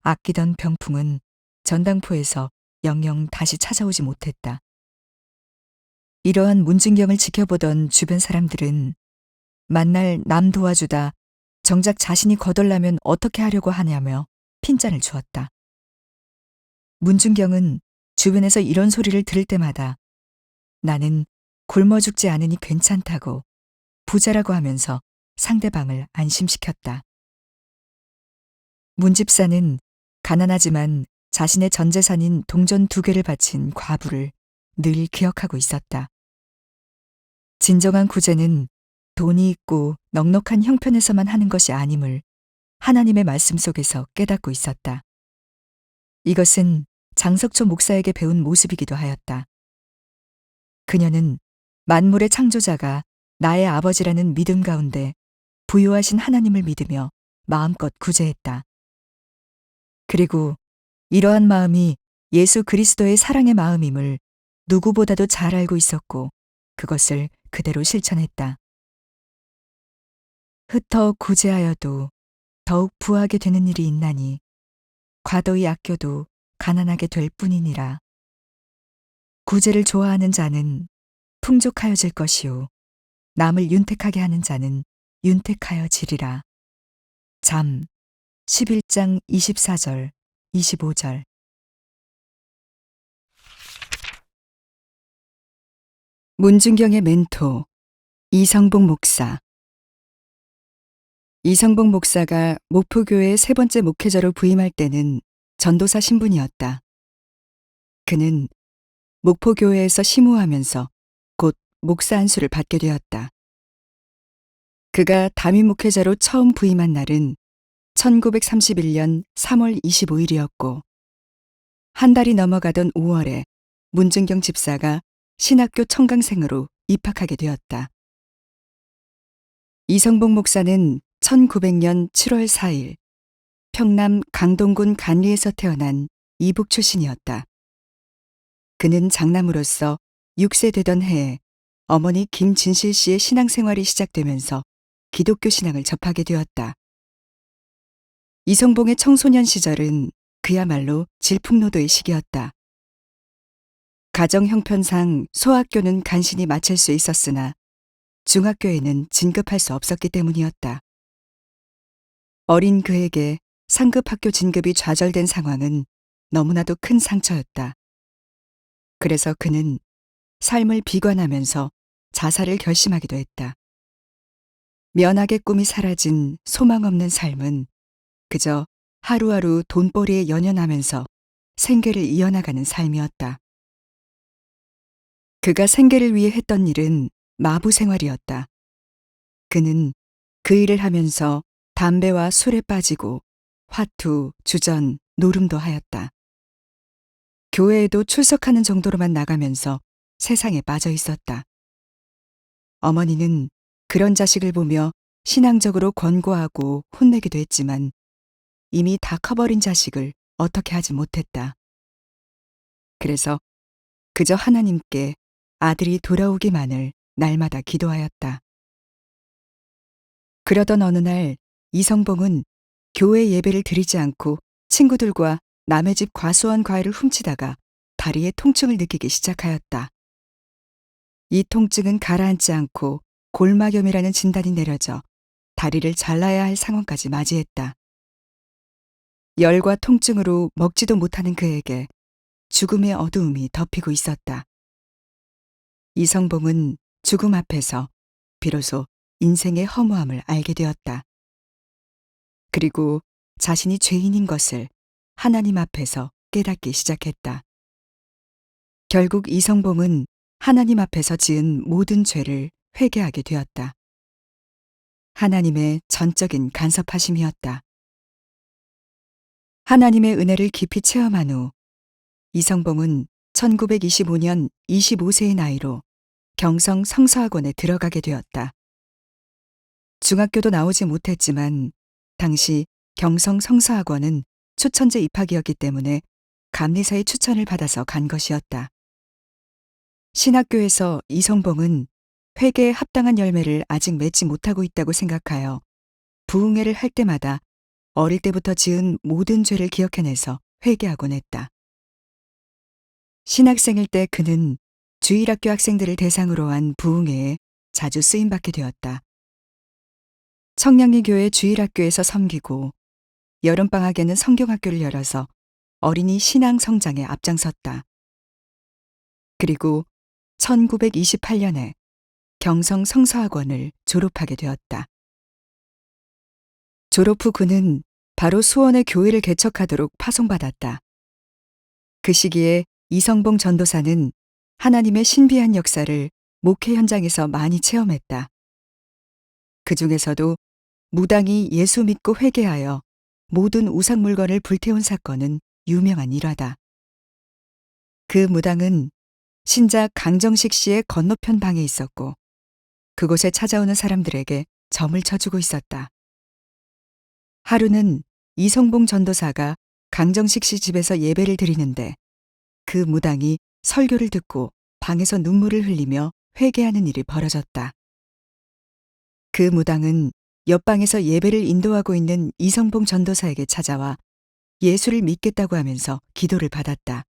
아끼던 병풍은 전당포에서 영영 다시 찾아오지 못했다. 이러한 문준경을 지켜보던 주변 사람들은 만날 남 도와주다 정작 자신이 거덜나면 어떻게 하려고 하냐며 핀잔을 주었다. 문준경은 주변에서 이런 소리를 들을 때마다 나는 굶어 죽지 않으니 괜찮다고 부자라고 하면서 상대방을 안심시켰다. 문 집사는 가난하지만 자신의 전 재산인 동전 2개를 바친 과부를 늘 기억하고 있었다. 진정한 구제는 돈이 있고 넉넉한 형편에서만 하는 것이 아님을 하나님의 말씀 속에서 깨닫고 있었다. 이것은 장석초 목사에게 배운 모습이기도 하였다. 그녀는 만물의 창조자가 나의 아버지라는 믿음 가운데 부유하신 하나님을 믿으며 마음껏 구제했다. 그리고 이러한 마음이 예수 그리스도의 사랑의 마음임을 누구보다도 잘 알고 있었고 그것을 그대로 실천했다. 흩어 구제하여도 더욱 부하게 되는 일이 있나니 과도히 아껴도 가난하게 될 뿐이니라. 구제를 좋아하는 자는 풍족하여질 것이요 남을 윤택하게 하는 자는 윤택하여지리라. 잠 11장 24절 25절. 문준경의 멘토 이성복 목사. 이성복 목사가 목포교회 3번째 목회자로 부임할 때는 전도사 신분이었다. 그는 목포교회에서 심우하면서 곧 목사 안수를 받게 되었다. 그가 담임 목회자로 처음 부임한 날은 1931년 3월 25일이었고 한 달이 넘어가던 5월에 문준경 집사가 신학교 청강생으로 입학하게 되었다. 이성복 목사는 1900년 7월 4일 평남 강동군 간리에서 태어난 이북 출신이었다. 그는 장남으로서 6세 되던 해에 어머니 김진실 씨의 신앙생활이 시작되면서 기독교 신앙을 접하게 되었다. 이성봉의 청소년 시절은 그야말로 질풍노도의 시기였다. 가정 형편상 소학교는 간신히 마칠 수 있었으나 중학교에는 진급할 수 없었기 때문이었다. 어린 그에게 상급학교 진급이 좌절된 상황은 너무나도 큰 상처였다. 그래서 그는 삶을 비관하면서 자살을 결심하기도 했다. 면학의 꿈이 사라진 소망 없는 삶은 그저 하루하루 돈벌이에 연연하면서 생계를 이어나가는 삶이었다. 그가 생계를 위해 했던 일은 마부 생활이었다. 그는 그 일을 하면서 담배와 술에 빠지고 화투, 주전, 노름도 하였다. 교회에도 출석하는 정도로만 나가면서 세상에 빠져 있었다. 어머니는 그런 자식을 보며 신앙적으로 권고하고 혼내기도 했지만 이미 다 커버린 자식을 어떻게 하지 못했다. 그래서 그저 하나님께 아들이 돌아오기만을 날마다 기도하였다. 그러던 어느 날 이성봉은 교회 예배를 드리지 않고 친구들과 남의 집 과수원 과일을 훔치다가 다리에 통증을 느끼기 시작하였다. 이 통증은 가라앉지 않고 골막염이라는 진단이 내려져 다리를 잘라야 할 상황까지 맞이했다. 열과 통증으로 먹지도 못하는 그에게 죽음의 어두움이 덮이고 있었다. 이성봉은 죽음 앞에서 비로소 인생의 허무함을 알게 되었다. 그리고 자신이 죄인인 것을 하나님 앞에서 깨닫기 시작했다. 결국 이성봉은 하나님 앞에서 지은 모든 죄를 회개하게 되었다. 하나님의 전적인 간섭하심이었다. 하나님의 은혜를 깊이 체험한 후 이성봉은 1925년 25세의 나이로 경성 성서학원에 들어가게 되었다. 중학교도 나오지 못했지만 당시 경성 성서학원은 초천제 입학이었기 때문에 감리사의 추천을 받아서 간 것이었다. 신학교에서 이성봉은 회개에 합당한 열매를 아직 맺지 못하고 있다고 생각하여 부흥회를 할 때마다 어릴 때부터 지은 모든 죄를 기억해내서 회개하곤 했다. 신학생일 때 그는 주일학교 학생들을 대상으로 한 부흥회에 자주 쓰임받게 되었다. 청량리 교회 주일학교에서 섬기고 여름방학에는 성경학교를 열어서 어린이 신앙 성장에 앞장섰다. 그리고 1928년에 경성 성서학원을 졸업하게 되었다. 졸업 후 그는 바로 수원의 교회를 개척하도록 파송받았다. 그 시기에 이성봉 전도사는 하나님의 신비한 역사를 목회 현장에서 많이 체험했다. 그 중에서도 무당이 예수 믿고 회개하여 모든 우상 물건을 불태운 사건은 유명한 일화다. 그 무당은 신자 강정식 씨의 건너편 방에 있었고 그곳에 찾아오는 사람들에게 점을 쳐주고 있었다. 하루는 이성봉 전도사가 강정식 씨 집에서 예배를 드리는데 그 무당이 설교를 듣고 방에서 눈물을 흘리며 회개하는 일이 벌어졌다. 그 무당은 옆방에서 예배를 인도하고 있는 이성봉 전도사에게 찾아와 예수를 믿겠다고 하면서 기도를 받았다.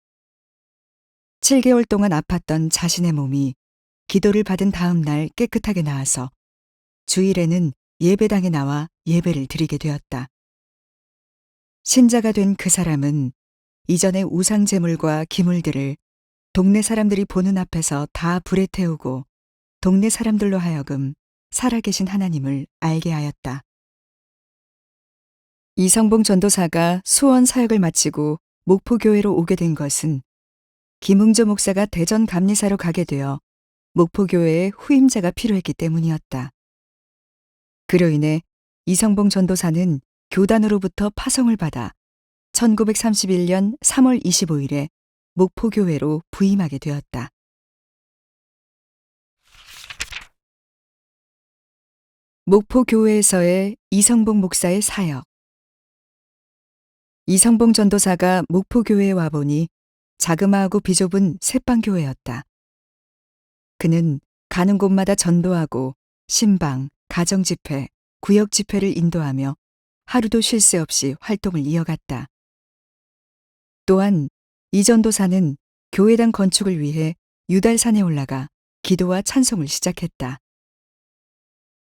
7개월 동안 아팠던 자신의 몸이 기도를 받은 다음 날 깨끗하게 나아서 주일에는 예배당에 나와 예배를 드리게 되었다. 신자가 된 그 사람은 이전의 우상 제물과 기물들을 동네 사람들이 보는 앞에서 다 불에 태우고 동네 사람들로 하여금 살아계신 하나님을 알게 하였다. 이성봉 전도사가 수원 사역을 마치고 목포교회로 오게 된 것은 김응조 목사가 대전 감리사로 가게 되어 목포교회에 후임자가 필요했기 때문이었다. 그로 인해 이성봉 전도사는 교단으로부터 파송을 받아 1931년 3월 25일에 목포교회로 부임하게 되었다. 목포교회에서의 이성봉 목사의 사역. 이성봉 전도사가 목포교회에 와보니 자그마하고 비좁은 새빵교회였다. 그는 가는 곳마다 전도하고 신방, 가정집회, 구역집회를 인도하며 하루도 쉴 새 없이 활동을 이어갔다. 또한 이 전도사는 교회당 건축을 위해 유달산에 올라가 기도와 찬송을 시작했다.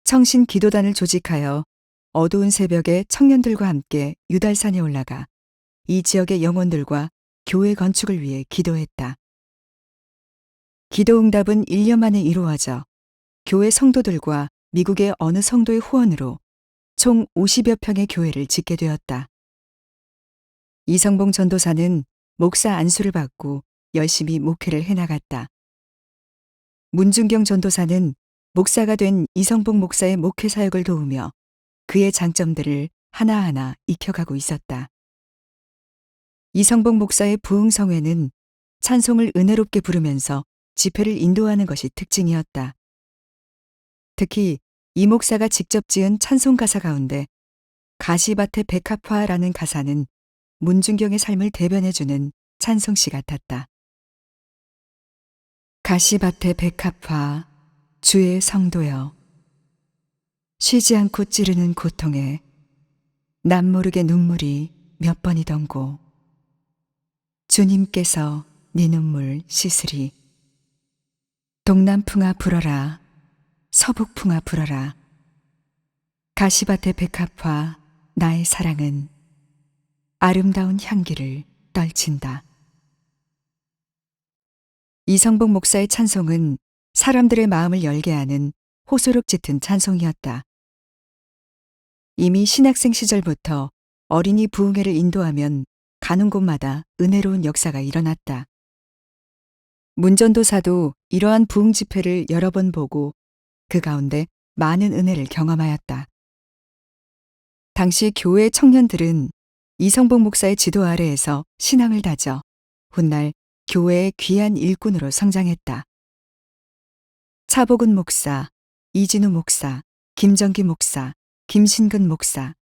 청신 기도단을 조직하여 어두운 새벽에 청년들과 함께 유달산에 올라가 이 지역의 영혼들과 교회 건축을 위해 기도했다. 기도응답은 1년 만에 이루어져 교회 성도들과 미국의 어느 성도의 후원으로 총 50여 평의 교회를 짓게 되었다. 이성봉 전도사는 목사 안수를 받고 열심히 목회를 해나갔다. 문중경 전도사는 목사가 된 이성봉 목사의 목회 사역을 도우며 그의 장점들을 하나하나 익혀가고 있었다. 이성봉 목사의 부흥성회는 찬송을 은혜롭게 부르면서 집회를 인도하는 것이 특징이었다. 특히 이 목사가 직접 지은 찬송 가사 가운데 가시밭의 백합화라는 가사는 문중경의 삶을 대변해주는 찬송시 같았다. 가시밭의 백합화, 주의 성도여, 쉬지 않고 찌르는 고통에 남모르게 눈물이 몇 번이던고. 주님께서 네 눈물 씻으리. 동남풍아 불어라, 서북풍아 불어라. 가시밭의 백합화, 나의 사랑은 아름다운 향기를 떨친다. 이성복 목사의 찬송은 사람들의 마음을 열게 하는 호소력 짙은 찬송이었다. 이미 신학생 시절부터 어린이 부흥회를 인도하면 가는 곳마다 은혜로운 역사가 일어났다. 문전도사도 이러한 부흥 집회를 여러 번 보고 그 가운데 많은 은혜를 경험하였다. 당시 교회 청년들은 이성복 목사의 지도 아래에서 신앙을 다져 훗날 교회의 귀한 일꾼으로 성장했다. 차복은 목사, 이진우 목사, 김정기 목사, 김신근 목사,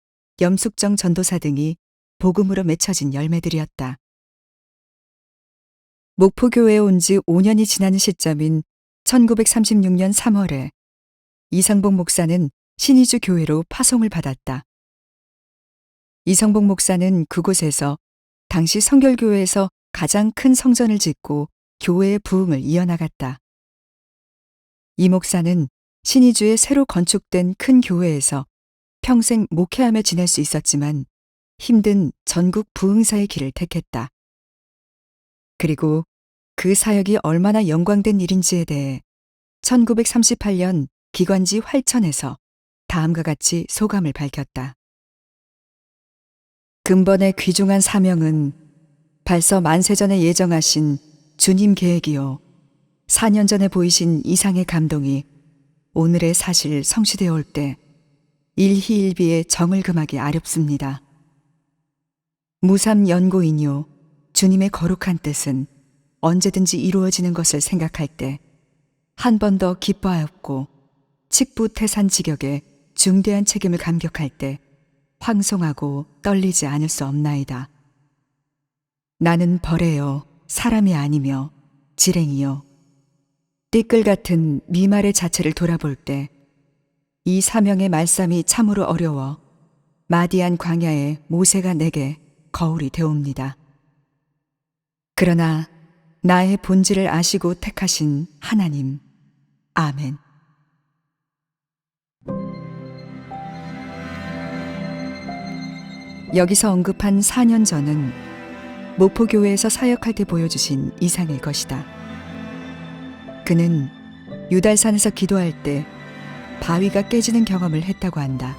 염숙정 전도사 등이 복음으로 맺혀진 열매들이었다. 목포교회에 온 지 5년이 지나는 시점인 1936년 3월에 이성복 목사는 신의주 교회로 파송을 받았다. 이성복 목사는 그곳에서 당시 성결교회에서 가장 큰 성전을 짓고 교회의 부흥을 이어나갔다. 이 목사는 신의주의 새로 건축된 큰 교회에서 평생 목회하며 지낼 수 있었지만 힘든 전국 부흥사의 길을 택했다. 그리고 그 사역이 얼마나 영광된 일인지에 대해 1938년 기관지 활천에서 다음과 같이 소감을 밝혔다. 근본의 귀중한 사명은 발서 만세전에 예정하신 주님 계획이요 4년 전에 보이신 이상의 감동이 오늘의 사실 성취되어 올 때 일희일비의 정을 금하기 아렵습니다. 무삼 연고인요 주님의 거룩한 뜻은 언제든지 이루어지는 것을 생각할 때 한 번 더 기뻐하였고 칙부태산 지격의 중대한 책임을 감격할 때 황송하고 떨리지 않을 수 없나이다. 나는 벌에요 사람이 아니며 지랭이요 띠끌 같은 미말의 자체를 돌아볼 때 이 사명의 말씀이 참으로 어려워 마디안 광야의 모세가 내게 거울이 되옵니다. 그러나 나의 본질을 아시고 택하신 하나님, 아멘. 여기서 언급한 4년 전은 목포교회에서 사역할 때 보여주신 이상일 것이다. 그는 유달산에서 기도할 때 바위가 깨지는 경험을 했다고 한다.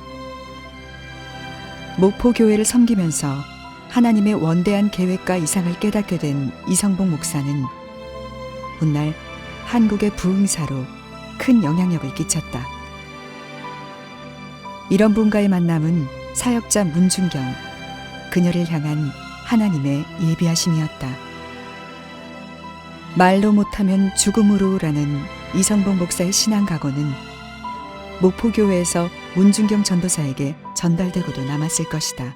목포교회를 섬기면서 하나님의 원대한 계획과 이상을 깨닫게 된 이성복 목사는 훗날 한국의 부흥사로 큰 영향력을 끼쳤다. 이런 분과의 만남은 사역자 문준경, 그녀를 향한 하나님의 예비하심이었다. 말로 못하면 죽음으로라는 이성복 목사의 신앙 각오는 목포교회에서 문준경 전도사에게 전달되고도 남았을 것이다.